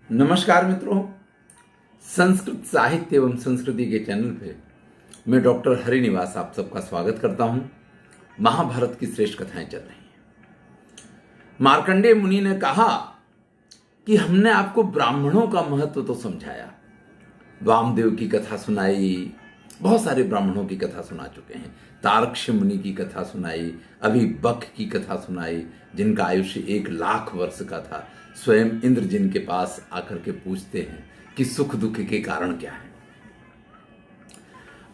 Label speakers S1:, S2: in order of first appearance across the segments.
S1: नमस्कार मित्रों, संस्कृत साहित्य एवं संस्कृति के चैनल पे मैं डॉक्टर हरिनिवास आप सबका स्वागत करता हूं। महाभारत की श्रेष्ठ कथाएं चल रही हैं। मार्कंडेय मुनि ने कहा कि हमने आपको ब्राह्मणों का महत्व तो समझाया, वामदेव की कथा सुनाई, बहुत सारे ब्राह्मणों की कथा सुना चुके हैं, तार्क्ष्य मुनि की कथा सुनाई, अभी बक की कथा सुनाई जिनका आयुष्य 1,00,000 वर्ष का था। स्वयं इंद्र जिनके पास आकर के पूछते हैं कि सुख दुख के कारण क्या है।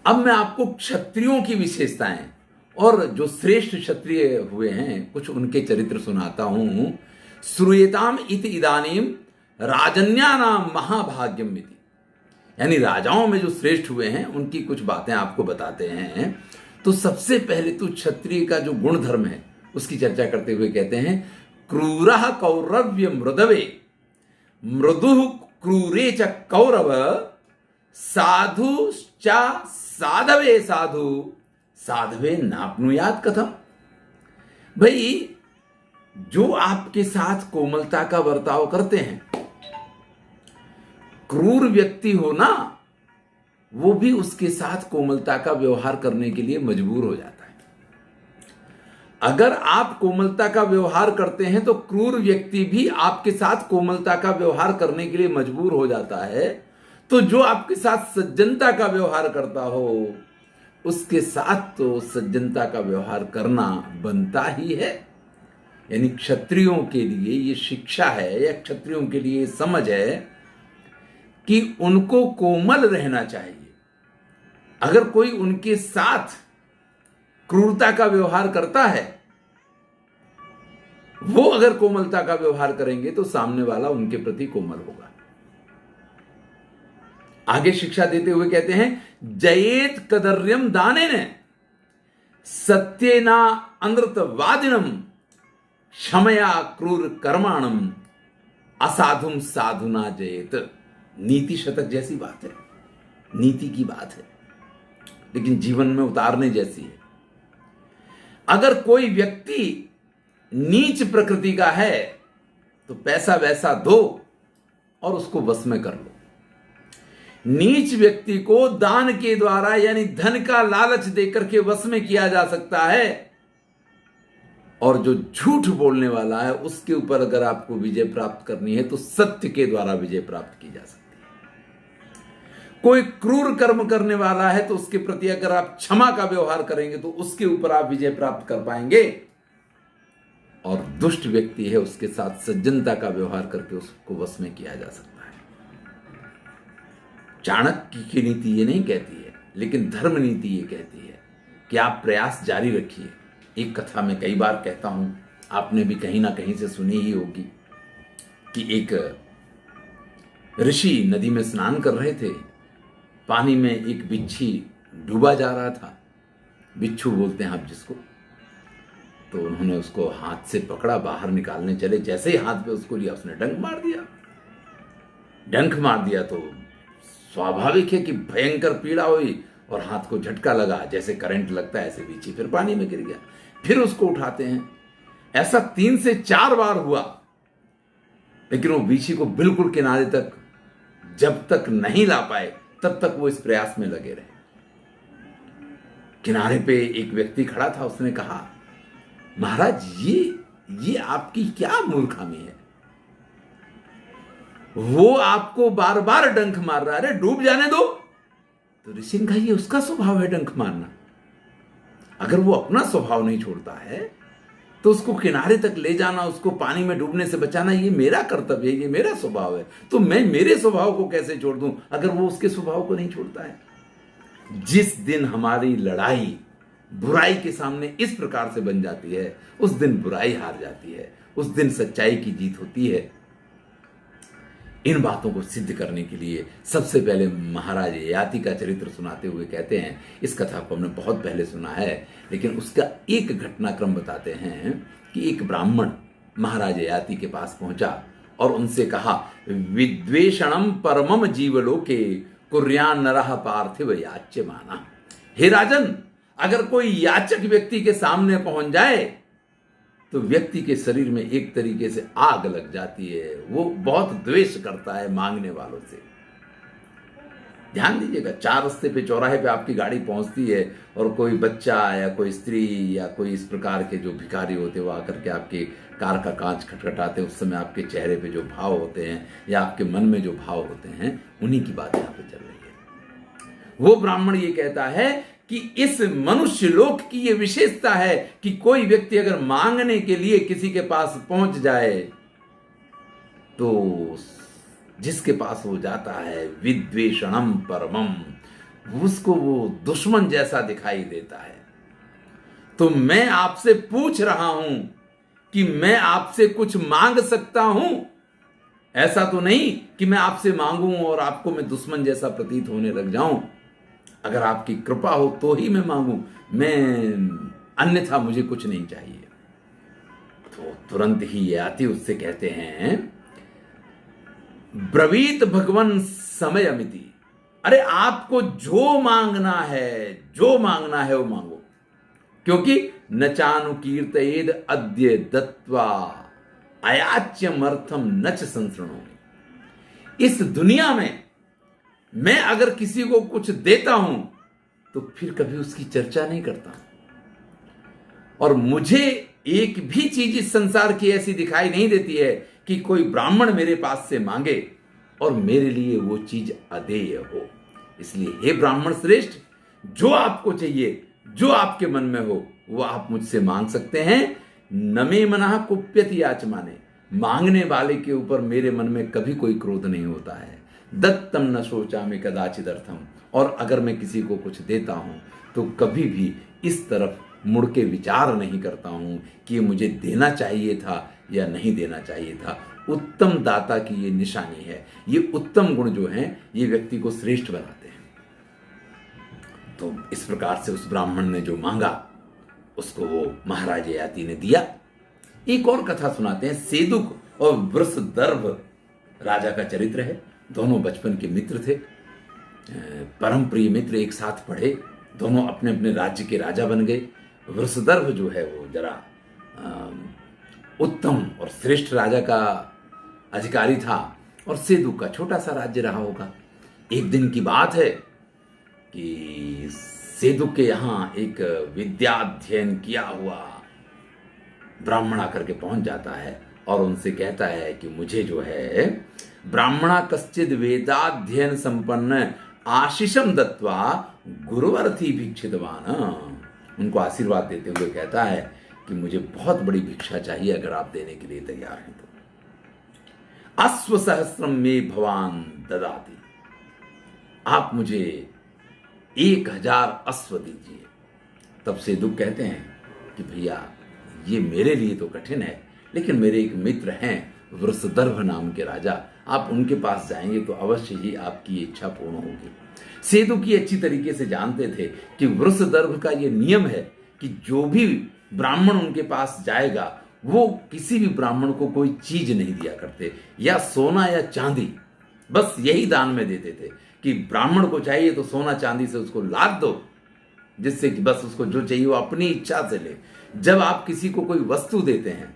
S1: अब मैं आपको क्षत्रियों की विशेषताएं और जो श्रेष्ठ क्षत्रिय हुए हैं कुछ उनके चरित्र सुनाता हूं। श्रूयताम इति इदानीम राजन्यानाम महाभाग्यम इति, यानी राजाओं में जो श्रेष्ठ हुए हैं उनकी कुछ बातें आपको बताते हैं। तो सबसे पहले तो क्षत्रिय का जो गुण धर्म है उसकी चर्चा करते हुए कहते हैं, क्रूरः कौरव्य मृदवे मृदु क्रूरे च कौरव साधु च साधवे साधु साधवे नाप्नुयात कथम। भाई, जो आपके साथ कोमलता का बर्ताव करते हैं, क्रूर व्यक्ति हो ना, वो भी उसके साथ कोमलता का व्यवहार करने के लिए मजबूर हो जाता है। अगर आप कोमलता का व्यवहार करते हैं तो क्रूर व्यक्ति भी आपके साथ कोमलता का व्यवहार करने के लिए मजबूर हो जाता है। तो जो आपके साथ सज्जनता का व्यवहार करता हो उसके साथ तो सज्जनता का व्यवहार करना बनता ही है। यानी क्षत्रियों के लिए ये शिक्षा है या क्षत्रियों के लिए समझ है कि उनको कोमल रहना चाहिए। अगर कोई उनके साथ क्रूरता का व्यवहार करता है, वो अगर कोमलता का व्यवहार करेंगे तो सामने वाला उनके प्रति कोमल होगा। आगे शिक्षा देते हुए कहते हैं, जयेत कदर्यम दानेन सत्येना अनृतवादिनम क्षमया क्रूर कर्माणम असाधुम साधुना जयेत। नीति शतक जैसी बात है, नीति की बात है, लेकिन जीवन में उतारने जैसी है। अगर कोई व्यक्ति नीच प्रकृति का है तो पैसा वैसा दो और उसको वश में कर लो। नीच व्यक्ति को दान के द्वारा यानी धन का लालच देकर के वश में किया जा सकता है, और जो झूठ बोलने वाला है उसके ऊपर अगर आपको विजय प्राप्त करनी है तो सत्य के द्वारा विजय प्राप्त की जा सकती है। कोई क्रूर कर्म करने वाला है तो उसके प्रति अगर आप क्षमा का व्यवहार करेंगे तो उसके ऊपर आप विजय प्राप्त कर पाएंगे, और दुष्ट व्यक्ति है उसके साथ सज्जनता का व्यवहार करके उसको वश में किया जा सकता है। चाणक्य की नीति ये नहीं कहती है, लेकिन धर्म नीति ये कहती है कि आप प्रयास जारी रखिए। एक कथा मैं कई बार कहता हूं, आपने भी कहीं ना कहीं से सुनी ही होगी कि एक ऋषि नदी में स्नान कर रहे थे। पानी में एक बिच्छी डूबा जा रहा था, बिच्छू बोलते हैं आप जिसको। तो उन्होंने उसको हाथ से पकड़ा, बाहर निकालने चले, जैसे ही हाथ पे उसको लिया उसने डंक मार दिया। डंक मार दिया तो स्वाभाविक है कि भयंकर पीड़ा हुई और हाथ को झटका लगा, जैसे करंट लगता है ऐसे बिच्छी फिर पानी में गिर गया। फिर उसको उठाते हैं। ऐसा 3 से 4 बार हुआ, लेकिन वो बिच्छी को बिल्कुल किनारे तक जब तक नहीं ला पाए तब तक वो इस प्रयास में लगे रहे। किनारे पे एक व्यक्ति खड़ा था, उसने कहा, महाराज ये आपकी क्या मूर्खामी है, वो आपको बार बार डंक मार रहा है, डूब जाने दो। तो ऋषि ने कहा, ये उसका स्वभाव है डंक मारना। अगर वो अपना स्वभाव नहीं छोड़ता है तो उसको किनारे तक ले जाना, उसको पानी में डूबने से बचाना, ये मेरा कर्तव्य है, ये मेरा स्वभाव है। तो मैं मेरे स्वभाव को कैसे छोड़ दूं अगर वो उसके स्वभाव को नहीं छोड़ता है। जिस दिन हमारी लड़ाई बुराई के सामने इस प्रकार से बन जाती है, उस दिन बुराई हार जाती है, उस दिन सच्चाई की जीत होती है। इन बातों को सिद्ध करने के लिए सबसे पहले महाराज ययाति का चरित्र सुनाते हुए कहते हैं, इस कथा को हमने बहुत पहले सुना है, लेकिन उसका एक घटनाक्रम बताते हैं कि एक ब्राह्मण महाराज ययाति के पास पहुंचा और उनसे कहा, विद्वेषणम परमम जीवलोके कुर्यान नरः पार्थिव याच्यमाना। हे राजन, अगर कोई याचक व्यक्ति के सामने पहुंच जाए तो व्यक्ति के शरीर में एक तरीके से आग लग जाती है। वो बहुत द्वेष करता है मांगने वालों से। ध्यान दीजिएगा, 4 रस्ते पे, चौराहे पे आपकी गाड़ी पहुंचती है और कोई बच्चा या कोई स्त्री या कोई इस प्रकार के जो भिखारी होते हैं वो आकर के आपके कार का कांच खटखटाते हैं। उस समय आपके चेहरे पे जो भाव होते हैं या आपके मन में जो भाव होते हैं, उन्हीं की बात यहाँ पे चल रही है। वो ब्राह्मण ये कहता है कि इस मनुष्य लोक की ये विशेषता है कि कोई व्यक्ति अगर मांगने के लिए किसी के पास पहुंच जाए तो जिसके पास वो जाता है विद्वेषणम परमम, उसको वो दुश्मन जैसा दिखाई देता है। तो मैं आपसे पूछ रहा हूं कि मैं आपसे कुछ मांग सकता हूं? ऐसा तो नहीं कि मैं आपसे मांगूं और आपको मैं दुश्मन जैसा प्रतीत होने लग जाऊं। अगर आपकी कृपा हो तो ही मैं मांगूं, मैं अन्यथा मुझे कुछ नहीं चाहिए। तो तुरंत ही ये आती उससे कहते हैं, ब्रवीत भगवन समय अमिति। अरे आपको जो मांगना है वो मांगो, क्योंकि न चानुकीर्तयेद अद्य दत्वा अयाच्यमर्थम नच संसृणोमि। इस दुनिया में मैं अगर किसी को कुछ देता हूं तो फिर कभी उसकी चर्चा नहीं करता। और मुझे एक भी चीज इस संसार की ऐसी दिखाई नहीं देती है कि कोई ब्राह्मण मेरे पास से मांगे और मेरे लिए वो चीज अदेय हो। इसलिए हे ब्राह्मण श्रेष्ठ, जो आपको चाहिए, जो आपके मन में हो, वो आप मुझसे मांग सकते हैं। न मे मनः कुप्यति याचमाने, मांगने वाले के ऊपर मेरे मन में कभी कोई क्रोध नहीं होता है। दत्तम न शोचामि कदाचिद अर्थम, और अगर मैं किसी को कुछ देता हूं तो कभी भी इस तरफ मुड़ के विचार नहीं करता हूं कि ये मुझे देना चाहिए था या नहीं देना चाहिए था। उत्तम दाता की ये निशानी है। ये उत्तम गुण जो हैं ये व्यक्ति को श्रेष्ठ बनाते हैं। तो इस प्रकार से उस ब्राह्मण ने जो मांगा उसको वो महाराज ययाति ने दिया। एक और कथा सुनाते हैं। सेदुक और वृषदर्भ राजा का चरित्र है। दोनों बचपन के मित्र थे, परम प्रिय मित्र, एक साथ पढ़े, दोनों अपने अपने राज्य के राजा बन गए। वृषदर्भ जो है वो जरा उत्तम और श्रेष्ठ राजा का अधिकारी था और सेदुक का छोटा सा राज्य रहा होगा। एक दिन की बात है कि सेदुक के यहां एक विद्याध्ययन किया हुआ ब्राह्मण आकर के पहुंच जाता है और उनसे कहता है कि मुझे जो है ब्राह्मणा कश्चिद वेदाध्ययन संपन्न आशीषम दत्वा गुरुवर्थी भिक्षितवान। उनको आशीर्वाद देते हुए कहता है कि मुझे बहुत बड़ी भिक्षा चाहिए, अगर आप देने के लिए तैयार हैं तो। अश्व सहस्रम में भवान ददाति, आप मुझे 1000 अश्व दीजिए। तब सेदुक कहते हैं कि भैया ये मेरे लिए तो कठिन है, लेकिन मेरे एक मित्र हैं वृषदर्भ नाम के राजा, आप उनके पास जाएंगे तो अवश्य ही आपकी इच्छा पूर्ण होगी। सेदुक ये अच्छी तरीके से जानते थे कि वृषदर्भ का ये नियम है कि जो भी ब्राह्मण उनके पास जाएगा वो किसी भी ब्राह्मण को कोई चीज नहीं दिया करते, या सोना या चांदी, बस यही दान में देते थे कि ब्राह्मण को चाहिए तो सोना चांदी से उसको लाद दो, जिससे कि बस उसको जो चाहिए वो अपनी इच्छा से ले। जब आप किसी को कोई वस्तु देते हैं,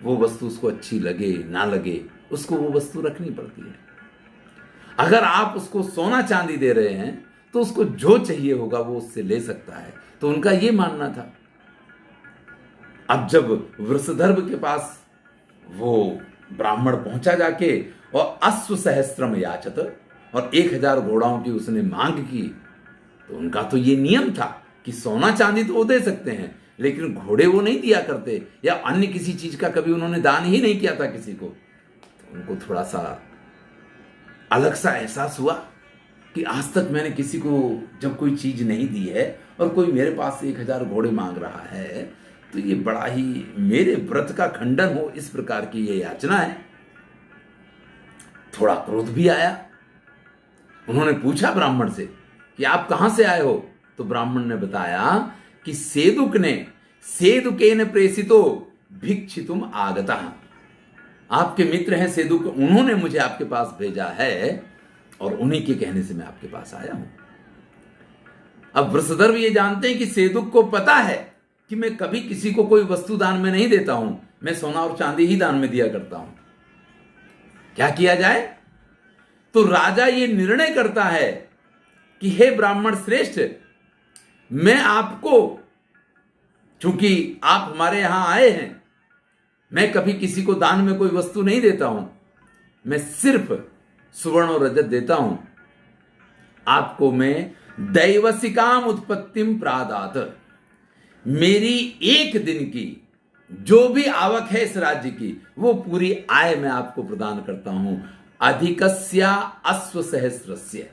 S1: वो वस्तु उसको अच्छी लगे ना लगे, उसको वो वस्तु रखनी पड़ती है। अगर आप उसको सोना चांदी दे रहे हैं तो उसको जो चाहिए होगा वो उससे ले सकता है। तो उनका ये मानना था। अब जब वृषदर्भ के पास वो ब्राह्मण पहुंचा जाके और अश्व सहस्त्रम याचत, और 1000 घोड़ाओं की उसने मांग की, तो उनका तो ये नियम था कि सोना चांदी तो वो दे सकते हैं, लेकिन घोड़े वो नहीं दिया करते, या अन्य किसी चीज का कभी उन्होंने दान ही नहीं किया था किसी को। तो उनको थोड़ा सा अलग सा एहसास हुआ कि आज तक मैंने किसी को जब कोई चीज नहीं दी है और कोई मेरे पास से 1000 घोड़े मांग रहा है, तो ये बड़ा ही मेरे व्रत का खंडन हो इस प्रकार की ये याचना है। थोड़ा क्रोध भी आया। उन्होंने पूछा ब्राह्मण से कि आप कहां से आए हो? तो ब्राह्मण ने बताया कि सेदुकेन प्रेषितो भिक्षितुम आगता, आपके मित्र हैं सेदुक, उन्होंने मुझे आपके पास भेजा है और उन्हीं के कहने से मैं आपके पास आया हूं। अब वृषदर्भ ये जानते हैं कि सेदुक को पता है कि मैं कभी किसी को कोई वस्तु दान में नहीं देता हूं, मैं सोना और चांदी ही दान में दिया करता हूं। क्या किया जाए? तो राजा ये निर्णय करता है कि हे ब्राह्मण श्रेष्ठ, मैं आपको, चूंकि आप हमारे यहां आए हैं, मैं कभी किसी को दान में कोई वस्तु नहीं देता हूं, मैं सिर्फ सुवर्ण और रजत देता हूं। आपको मैं दैवसिकाम उत्पत्तिम प्रादात, मेरी एक दिन की जो भी आवक है इस राज्य की, वो पूरी आय मैं आपको प्रदान करता हूं। अधिकस्या अश्व सहस्रस्य,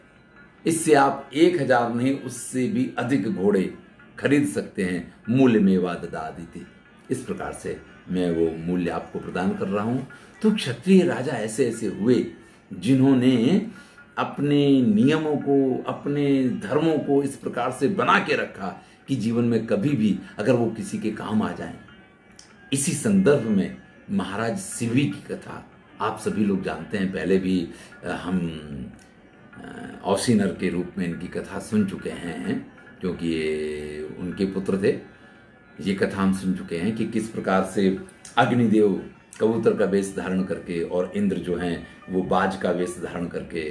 S1: इससे आप 1000 नहीं उससे भी अधिक घोड़े खरीद सकते हैं। मूल्य मेवा ददादिति, इस प्रकार से मैं वो मूल्य आपको प्रदान कर रहा हूं। तो क्षत्रिय राजा ऐसे ऐसे हुए जिन्होंने अपने नियमों को, अपने धर्मों को इस प्रकार से बना के रखा कि जीवन में कभी भी अगर वो किसी के काम आ जाएं। इसी संदर्भ में महाराज शिवी की कथा आप सभी लोग जानते हैं, पहले भी हम औसीनर के रूप में इनकी कथा सुन चुके हैं, क्योंकि ये उनके पुत्र थे। ये कथा हम सुन चुके हैं कि किस प्रकार से अग्निदेव कबूतर का वेश धारण करके और इंद्र जो हैं वो बाज का वेश धारण करके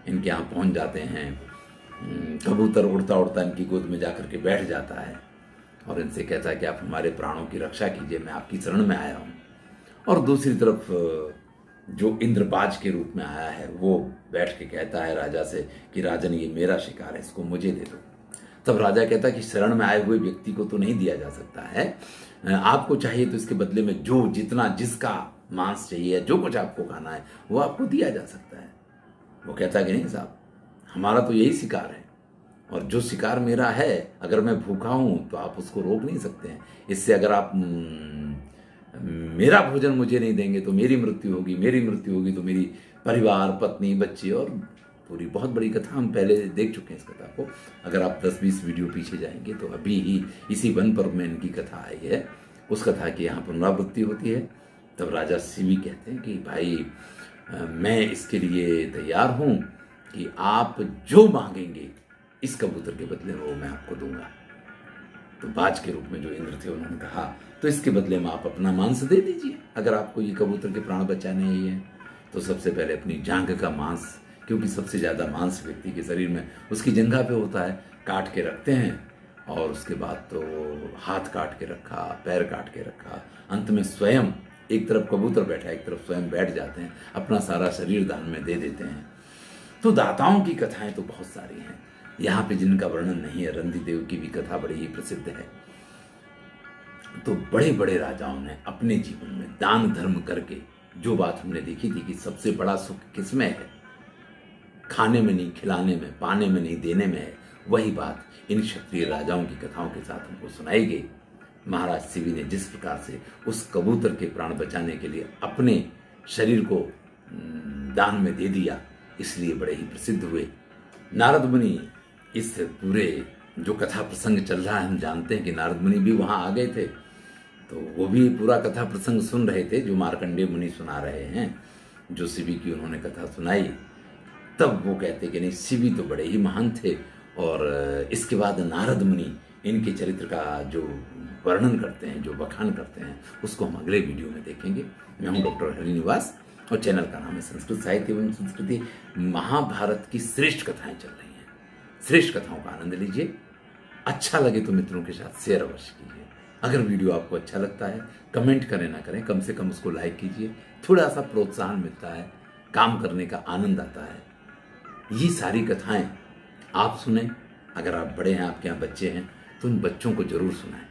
S1: इनके यहाँ पहुँच जाते हैं। कबूतर उड़ता उड़ता इनकी गोद में जाकर के बैठ जाता है और इनसे कहता है कि आप हमारे प्राणों की रक्षा कीजिए, मैं आपकी शरण में आया हूँ। और दूसरी तरफ जो इंद्रबाज के रूप में आया है वो बैठ के कहता है राजा से कि राजन, ये मेरा शिकार है, इसको मुझे दे दो। तब राजा कहता है कि शरण में आए हुए व्यक्ति को तो नहीं दिया जा सकता है, आपको चाहिए तो इसके बदले में जो जितना जिसका मांस चाहिए, जो कुछ आपको खाना है वो आपको दिया जा सकता है। वो कहता है कि नहीं साहब, हमारा तो यही शिकार है और जो शिकार मेरा है, अगर मैं भूखा हूं तो आप उसको रोक नहीं सकते हैं। इससे अगर आप मेरा भोजन मुझे नहीं देंगे तो मेरी मृत्यु होगी, मेरी मृत्यु होगी तो मेरी परिवार, पत्नी, बच्चे, और पूरी बहुत बड़ी कथा हम पहले देख चुके हैं इस कथा को। अगर आप 10-20 वीडियो पीछे जाएंगे तो अभी ही इसी वन पर्व में इनकी कथा आई है, उस कथा की यहाँ पुनरावृत्ति होती है। तब राजा शिवी कहते हैं कि भाई मैं इसके लिए तैयार हूँ कि आप जो मांगेंगे इस कबूतर के बदले में वो मैं आपको दूंगा। तो बाज के रूप में जो इंद्र थे उन्होंने कहा तो इसके बदले में आप अपना मांस दे दीजिए, अगर आपको ये कबूतर के प्राण बचाने ही है। तो सबसे पहले अपनी जांघ का मांस, क्योंकि सबसे ज़्यादा मांस व्यक्ति के शरीर में उसकी जंघा पे होता है, काट के रखते हैं। और उसके बाद तो हाथ काट के रखा, पैर काट के रखा, अंत में स्वयं एक तरफ कबूतर बैठा एक तरफ स्वयं बैठ जाते हैं, अपना सारा शरीर दान में दे देते हैं। तो दाताओं की कथाएं तो बहुत सारी हैं, यहाँ पे जिनका वर्णन नहीं है। रंतिदेव की भी कथा बड़ी ही प्रसिद्ध है। तो बड़े बड़े राजाओं ने अपने जीवन में दान धर्म करके जो बात हमने देखी थी कि सबसे बड़ा सुख किसमें है, खाने में नहीं, खिलाने में, पाने में नहीं, देने में है, वही बात इन क्षत्रिय राजाओं की कथाओं के साथ हमको सुनाई गई। महाराज शिवी ने जिस प्रकार से उस कबूतर के प्राण बचाने के लिए अपने शरीर को दान में दे दिया, इसलिए बड़े ही प्रसिद्ध हुए। नारद मुनि इस पूरे जो कथा प्रसंग चल रहा है, हम जानते हैं कि नारद मुनि भी वहां आ गए थे, तो वो भी पूरा कथा प्रसंग सुन रहे थे जो मार्कंडेय मुनि सुना रहे हैं, जो शिवी की उन्होंने कथा सुनाई। तब वो कहते कि नहीं, शिवी तो बड़े ही महान थे। और इसके बाद नारद मुनि इनके चरित्र का जो वर्णन करते हैं, जो बखान करते हैं, उसको हम अगले वीडियो में देखेंगे। मैं हूँ डॉक्टर हरिनिवास और चैनल का नाम है संस्कृत साहित्य एवं संस्कृति। महाभारत की श्रेष्ठ कथाएं चल रही हैं, श्रेष्ठ कथाओं का आनंद लीजिए। अच्छा लगे तो मित्रों के साथ शेयर अवश्य कीजिए। अगर वीडियो आपको अच्छा लगता है, कमेंट करें ना करें, कम से कम उसको लाइक कीजिए। थोड़ा सा प्रोत्साहन मिलता है, काम करने का आनंद आता है। ये सारी कथाएं आप सुने। अगर आप बड़े हैं, आपके यहाँ बच्चे हैं, तो उन बच्चों को जरूर सुनाएं।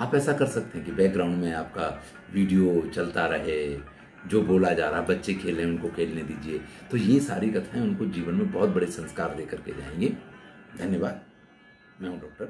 S1: आप ऐसा कर सकते हैं कि बैकग्राउंड में आपका वीडियो चलता रहे, जो बोला जा रहा, बच्चे खेलें, उनको खेलने दीजिए। तो ये सारी कथाएं उनको जीवन में बहुत बड़े संस्कार दे करके जाएंगी। धन्यवाद। मैं हूँ डॉक्टर